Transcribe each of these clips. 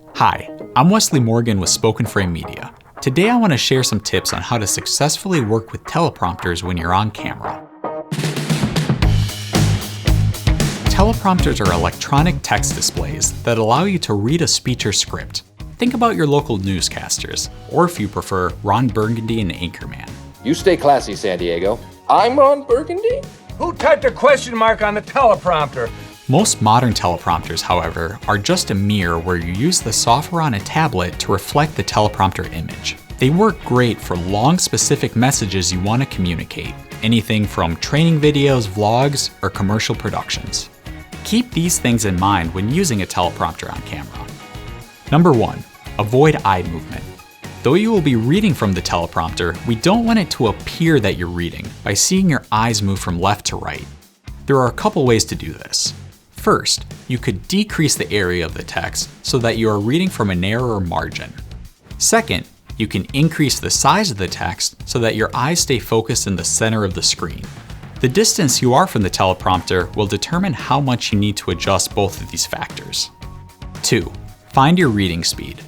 Hi, I'm Wesley Morgan with Spoken Frame Media. Today I want to share some tips on how to successfully work with teleprompters when you're on camera. Teleprompters are electronic text displays that allow you to read a speech or script. Think about your local newscasters, or if you prefer, Ron Burgundy and Anchorman. You stay classy, San Diego. I'm Ron Burgundy? Who typed a question mark on the teleprompter? Most modern teleprompters, however, are just a mirror where you use the software on a tablet to reflect the teleprompter image. They work great for long, specific messages you want to communicate, anything from training videos, vlogs, or commercial productions. Keep these things in mind when using a teleprompter on camera. Number 1. Avoid eye movement. Though you will be reading from the teleprompter, we don't want it to appear that you're reading by seeing your eyes move from left to right. There are a couple ways to do this. First, you could decrease the area of the text so that you are reading from a narrower margin. Second, you can increase the size of the text so that your eyes stay focused in the center of the screen. The distance you are from the teleprompter will determine how much you need to adjust both of these factors. 2. Find your reading speed.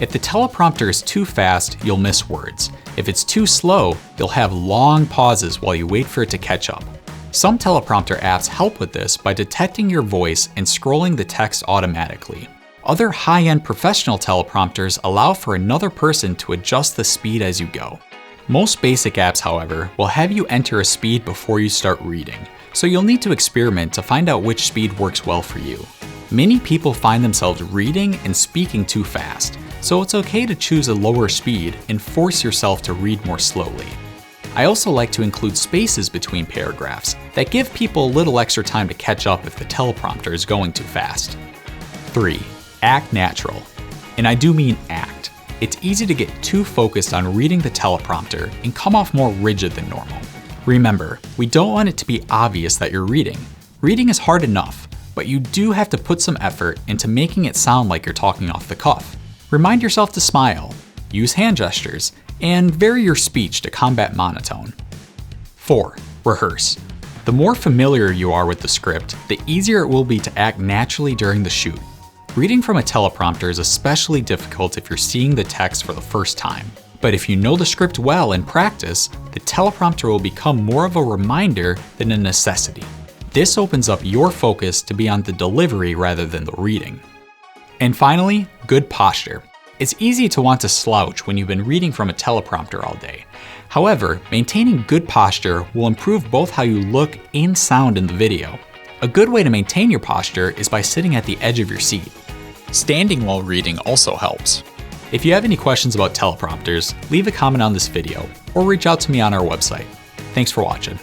If the teleprompter is too fast, you'll miss words. If it's too slow, you'll have long pauses while you wait for it to catch up. Some teleprompter apps help with this by detecting your voice and scrolling the text automatically. Other high-end professional teleprompters allow for another person to adjust the speed as you go. Most basic apps, however, will have you enter a speed before you start reading, so you'll need to experiment to find out which speed works well for you. Many people find themselves reading and speaking too fast, so it's okay to choose a lower speed and force yourself to read more slowly. I also like to include spaces between paragraphs that give people a little extra time to catch up if the teleprompter is going too fast. 3. Act natural. And I do mean act. It's easy to get too focused on reading the teleprompter and come off more rigid than normal. Remember, we don't want it to be obvious that you're reading. Reading is hard enough, but you do have to put some effort into making it sound like you're talking off the cuff. Remind yourself to smile, use hand gestures, and vary your speech to combat monotone. 4. Rehearse. The more familiar you are with the script, the easier it will be to act naturally during the shoot. Reading from a teleprompter is especially difficult if you're seeing the text for the first time. But if you know the script well and practice, the teleprompter will become more of a reminder than a necessity. This opens up your focus to be on the delivery rather than the reading. And finally, good posture. It's easy to want to slouch when you've been reading from a teleprompter all day. However, maintaining good posture will improve both how you look and sound in the video. A good way to maintain your posture is by sitting at the edge of your seat. Standing while reading also helps. If you have any questions about teleprompters, leave a comment on this video or reach out to me on our website. Thanks for watching.